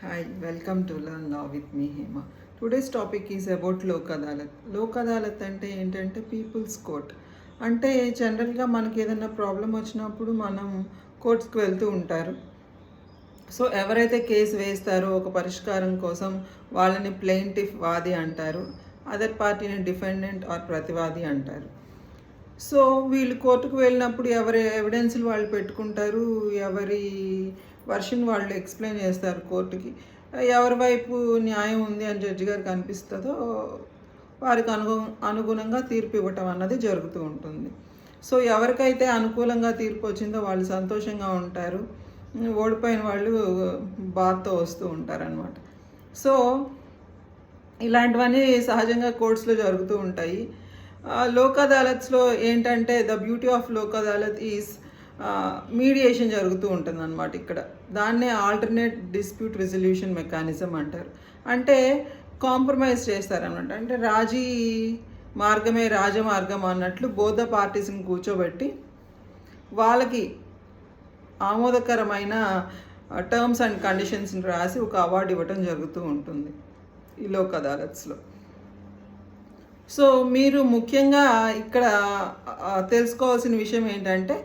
Hi, welcome to Learn Law with me, Hema. Today's topic is about Lok Adalat. Lok Adalat అంటే ఏంటంటే peoples court. అంటే జనరల్గా మనకి ఏదైనా ప్రాబ్లం వచ్చినప్పుడు మనం కోర్ట్స్కి వెళ్తూ ఉంటారు. సో ఎవరైతే కేసు వేస్తారో ఒక పరిష్కారం కోసం వాళ్ళని ప్లెయింటిఫ్ వాది అంటారు. అదర్ పార్టీని డిఫెండెంట్ ఆర్ ప్రతివాది అంటారు. సో వీళ్ళు కోర్టుకు వెళ్ళినప్పుడు ఎవరి ఎవిడెన్స్లు వాళ్ళు పెట్టుకుంటారు, ఎవరి వర్షన్ వాళ్ళు ఎక్స్ప్లెయిన్ చేస్తారు కోర్టుకి. ఎవరి వైపు న్యాయం ఉంది అని జడ్జి గారికి అనిపిస్తుందో వారికి అనుగుణంగా తీర్పు ఇవ్వటం అన్నది జరుగుతూ ఉంటుంది. సో ఎవరికైతే అనుకూలంగా తీర్పు వచ్చిందో వాళ్ళు సంతోషంగా ఉంటారు, ఓడిపోయిన వాళ్ళు బాధతో వస్తూ ఉంటారనమాట. సో ఇలాంటివన్నీ సహజంగా కోర్ట్స్లో జరుగుతూ ఉంటాయి. లోక్ అదాలత్స్లో ఏంటంటే the beauty of Lok Adalat is mediation జరుగుతూ ఉంటుంది అన్నమాట. ఇక్కడ దాన్నే ఆల్టర్నేట్ డిస్ప్యూట్ రిజల్యూషన్ మెకానిజం అంటారు. అంటే కాంప్రమైజ్ చేస్తారనమాట. అంటే రాజీ మార్గమే రాజమార్గం అన్నట్లు బోధ పార్టీస్ని కూర్చోబెట్టి వాళ్ళకి ఆమోదకరమైన టర్మ్స్ అండ్ కండిషన్స్ని రాసి ఒక అవార్డు ఇవ్వటం జరుగుతూ ఉంటుంది ఈ లోక్ అదాలత్స్లో. సో మీరు ముఖ్యంగా ఇక్కడ తెలుసుకోవాల్సిన విషయం ఏంటంటే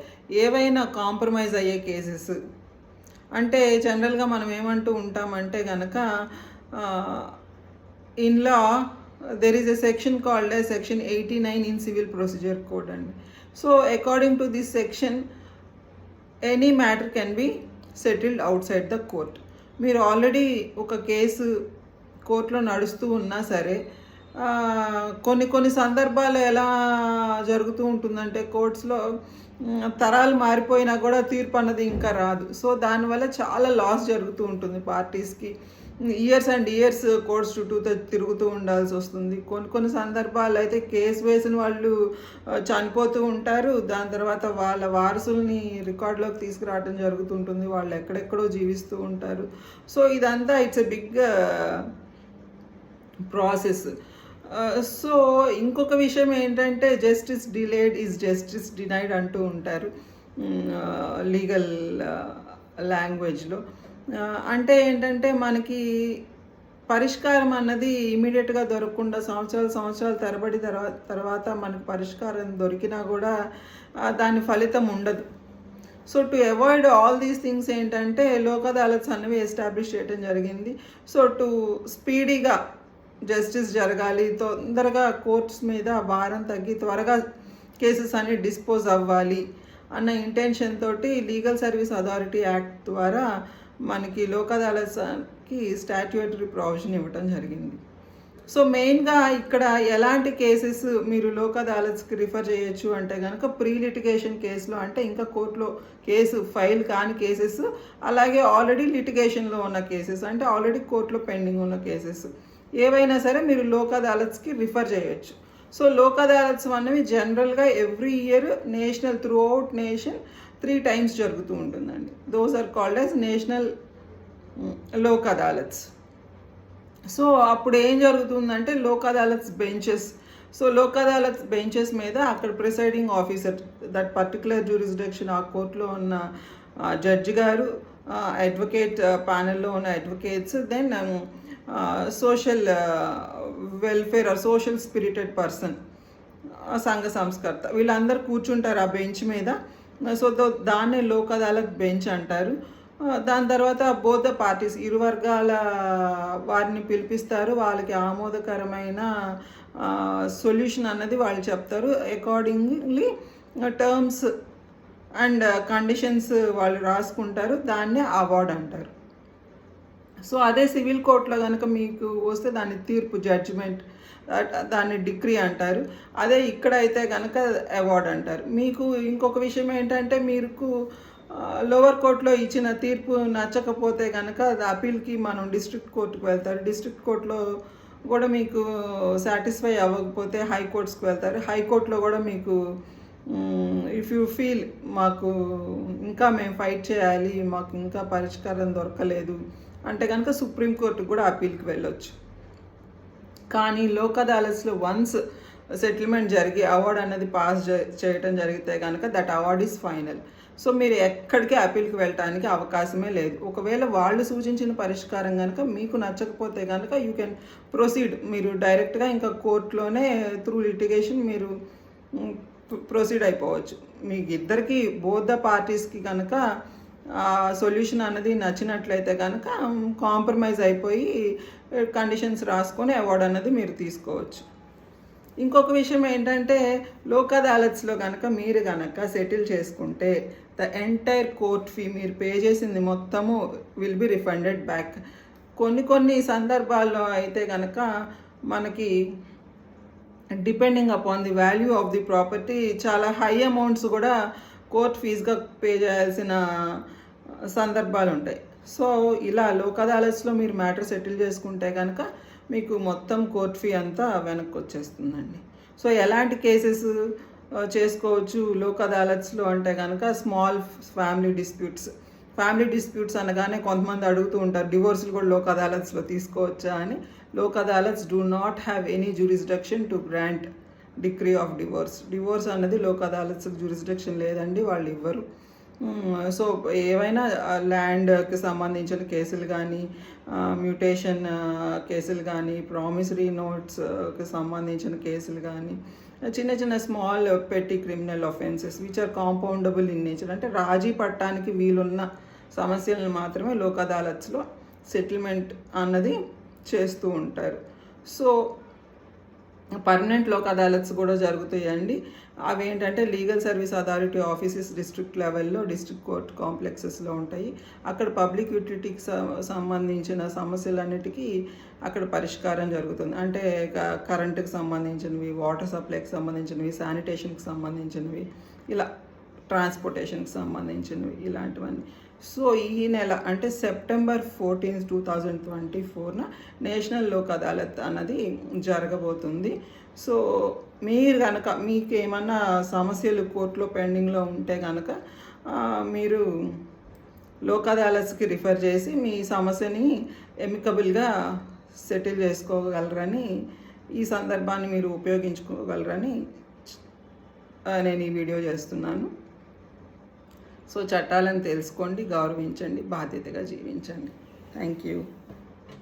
ఏవైనా కాంప్రమైజ్ అయ్యే కేసెస్ అంటే జనరల్గా మనం ఏమంటూ ఉంటామంటే కనుక in law there is a section called section 89 in civil procedure code అండి. So according to this section any matter can be settled outside the court. మీరు ఆల్రెడీ ఒక కేసు కోర్టులో నడుస్తూ ఉన్నా సరే కొన్ని సందర్భాలు ఎలా జరుగుతూ ఉంటుందంటే కోర్ట్స్లో తరాలు మారిపోయినా కూడా తీర్పు అన్నది ఇంకా రాదు. సో దానివల్ల చాలా లాస్ జరుగుతూ ఉంటుంది పార్టీస్కి. ఇయర్స్ అండ్ ఇయర్స్ కోర్ట్స్ చుట్టూ తిరుగుతూ ఉండాల్సి వస్తుంది. కొన్ని సందర్భాలు అయితే కేసు వేసిన వాళ్ళు చనిపోతూ ఉంటారు. దాని తర్వాత వాళ్ళ వారసుల్ని రికార్డులోకి తీసుకురావడం జరుగుతుంటుంది. వాళ్ళు ఎక్కడెక్కడో జీవిస్తూ ఉంటారు. సో ఇదంతా it's a big process. So ఇంకొక విషయం ఏంటంటే justice delayed is justice denied అంటూ ఉంటారు లీగల్ లాంగ్వేజ్లో. అంటే ఏంటంటే మనకి పరిష్కారం అన్నది ఇమీడియట్గా దొరకకుండా సంవత్సరాలు తరబడి తర్వాత మనకు పరిష్కారం దొరికినా కూడా దాని ఫలితం ఉండదు. So to avoid all these things ఏంటంటే లోక్ అదాలత్స్ అనేవి ఎస్టాబ్లిష్ చేయడం జరిగింది. సో టు స్పీడీగా జస్టిస్ జరగాలి, తొందరగా కోర్ట్స్ మీద భారం తగ్గి త్వరగా కేసెస్ అన్ని డిస్పోజ్ అవ్వాలి అన్న ఇంటెన్షన్ తోటి లీగల్ సర్వీస్ అథారిటీ యాక్ట్ ద్వారా మనకి లోక్ అదాలత్స్కి స్టాట్యూటరీ ప్రొవిజన్ ఇవ్వటం జరిగింది. సో మెయిన్గా ఇక్కడ ఎలాంటి కేసెస్ మీరు లోక్ అదాలత్స్కి రిఫర్ చేయొచ్చు అంటే కనుక ప్రీ లిటిగేషన్ కేసులో, అంటే ఇంకా కోర్టులో కేసు ఫైల్ కాని కేసెస్, అలాగే ఆల్రెడీ లిటిగేషన్లో ఉన్న కేసెస్, అంటే ఆల్రెడీ కోర్టులో పెండింగ్ ఉన్న కేసెస్ ఏవైనా సరే మీరు లోక్ అదాలత్స్కి రిఫర్ చేయొచ్చు. సో లోక్ అదాలత్స్ అనేవి జనరల్గా every year national throughout nation 3 times జరుగుతూ ఉంటుందండి. Those are called as national Lok Adalats. So అప్పుడు ఏం జరుగుతుందంటే Lok Adalats benches, so Lok Adalats benches మీద అక్కడ presiding officer, that particular jurisdiction ఆ కోర్టులో ఉన్న జడ్జి గారు, అడ్వకేట్ ప్యానెల్లో ఉన్న advocates, then social welfare or social spirited person, సంఘ సంస్కర్త, వీళ్ళందరూ కూర్చుంటారు ఆ బెంచ్ మీద. సో దాన్నే లోక్ అదాలత్ బెంచ్ అంటారు. దాని తర్వాత బోత్ ద పార్టీస్, ఇరు వర్గాల వారిని పిలిపిస్తారు. వాళ్ళకి ఆమోదకరమైన సొల్యూషన్ అన్నది వాళ్ళు చెప్తారు. అకార్డింగ్లీ టర్మ్స్ అండ్ కండిషన్స్ వాళ్ళు రాసుకుంటారు. దాన్నే అవార్డ్ అంటారు. సో అదే సివిల్ కోర్టులో కనుక మీకు వస్తే దాన్ని తీర్పు, జడ్జిమెంట్, దాన్ని డిగ్రీ అంటారు. అదే ఇక్కడ అయితే కనుక అవార్డ్ అంటారు. మీకు ఇంకొక విషయం ఏంటంటే మీకు లోవర్ కోర్టులో ఇచ్చిన తీర్పు నచ్చకపోతే కనుక అపీల్కి మనం డిస్ట్రిక్ట్ కోర్టుకు వెళ్తారు. డిస్ట్రిక్ట్ కోర్టులో కూడా మీకు సాటిస్ఫై అవ్వకపోతే హైకోర్ట్స్కి వెళ్తారు. హైకోర్టులో కూడా మీకు ఇఫ్ యూ ఫీల్ మాకు ఇంకా మేము ఫైట్ చేయాలి, మాకు ఇంకా పరిష్కారం దొరకలేదు అంటే కనుక సుప్రీంకోర్టుకు కూడా అపీల్కి వెళ్ళొచ్చు. కానీ లోక్ అదాలత్స్లో వన్స్ సెటిల్మెంట్ జరిగి అవార్డ్ అనేది పాస్ చేయటం జరిగితే కనుక that award is final. So మీరు ఎక్కడికి అప్పీల్కి వెళ్ళటానికి అవకాశమే లేదు. ఒకవేళ వాళ్ళు సూచించిన పరిష్కారం కనుక మీకు నచ్చకపోతే కనుక యూ కెన్ ప్రొసీడ్. మీరు డైరెక్ట్గా ఇంకా కోర్టులోనే త్రూ లిటిగేషన్ మీరు ప్రొసీడ్ అయిపోవచ్చు. మీకు ఇద్దరికి బోత్ ద పార్టీస్కి కనుక సొల్యూషన్ అన్నది నచ్చినట్లయితే కనుక కాంప్రమైజ్ అయిపోయి కండిషన్స్ రాసుకొని అవార్డు అన్నది మీరు తీసుకోవచ్చు. ఇంకొక విషయం ఏంటంటే లోక్ అదాలత్స్లో కనుక మీరు కనుక సెటిల్ చేసుకుంటే ద ఎంటైర్ కోర్ట్ ఫీ మీరు పే చేసింది మొత్తము విల్ బి రిఫండెడ్ బ్యాక్. కొన్ని సందర్భాల్లో అయితే కనుక మనకి depending upon the value of the property చాలా హై అమౌంట్స్ కూడా కోర్ట్ ఫీజుగా పే చేయాల్సిన సందర్భాలు ఉంటాయి. సో ఇలా లోక్ అదాలత్స్లో మీరు మ్యాటర్ సెటిల్ చేసుకుంటే కనుక మీకు మొత్తం కోర్ట్ ఫీ అంతా వెనక్కి వచ్చేస్తుందండి. సో ఎలాంటి కేసెస్ చేసుకోవచ్చు లోక్ అదాలత్స్లో అంటే కనుక స్మాల్ ఫ్యామిలీ డిస్ప్యూట్స్ అనగానే కొంతమంది అడుగుతూ ఉంటారు డివోర్స్లు కూడా లోక్ అదాలత్స్లో తీసుకోవచ్చా అని. Lok adalats do not have any jurisdiction to grant decree of divorce అన్నది లోక్ అదాలత్స్కి జ్యూరిస్డిక్షన్ లేదండి, వాళ్ళు ఇవ్వరు. సో ఏవైనా ల్యాండ్కి సంబంధించిన కేసులు కానీ, మ్యూటేషన్ కేసులు కానీ, ప్రామిసరీ నోట్స్కి సంబంధించిన కేసులు కానీ, చిన్న small petty criminal offences which are compoundable in nature, అంటే రాజీ పట్టడానికి వీలున్న సమస్యలను మాత్రమే లోక్ అదాలత్స్లో సెటిల్మెంట్ అన్నది చేస్తూ ఉంటారు. సో పర్మనెంట్ లోక్ అదాలత్స్ కూడా జరుగుతాయండి. అవి ఏంటంటే legal service authority offices district లెవెల్లో డిస్ట్రిక్ట్ కోర్ట్ కాంప్లెక్సెస్లో ఉంటాయి. అక్కడ పబ్లిక్ యూటిలిటీకి సంబంధించిన సమస్యలన్నిటికీ అక్కడ పరిష్కారం జరుగుతుంది. అంటే కరెంటుకి సంబంధించినవి, వాటర్ సప్లైకి సంబంధించినవి, శానిటేషన్కి సంబంధించినవి, ఇలా ట్రాన్స్పోర్టేషన్కి సంబంధించినవి ఇలాంటివన్నీ. సో ఈ నెల అంటే సెప్టెంబర్ 14, 2024న నేషనల్ లోక్ అదాలత్ అన్నది జరగబోతుంది. సో మీరు కనుక మీకు ఏమన్నా సమస్యలు కోర్టులో పెండింగ్లో ఉంటే కనుక మీరు లోక్ అదాలత్స్కి రిఫర్ చేసి మీ సమస్యని ఎమికబుల్గా సెటిల్ చేసుకోగలరని, ఈ సందర్భాన్ని మీరు ఉపయోగించుకోగలరని నేను ఈ వీడియో చేస్తున్నాను. సో చట్టాలను తెలుసుకోండి, గౌరవించండి, బాధ్యతగా జీవించండి. Thank you.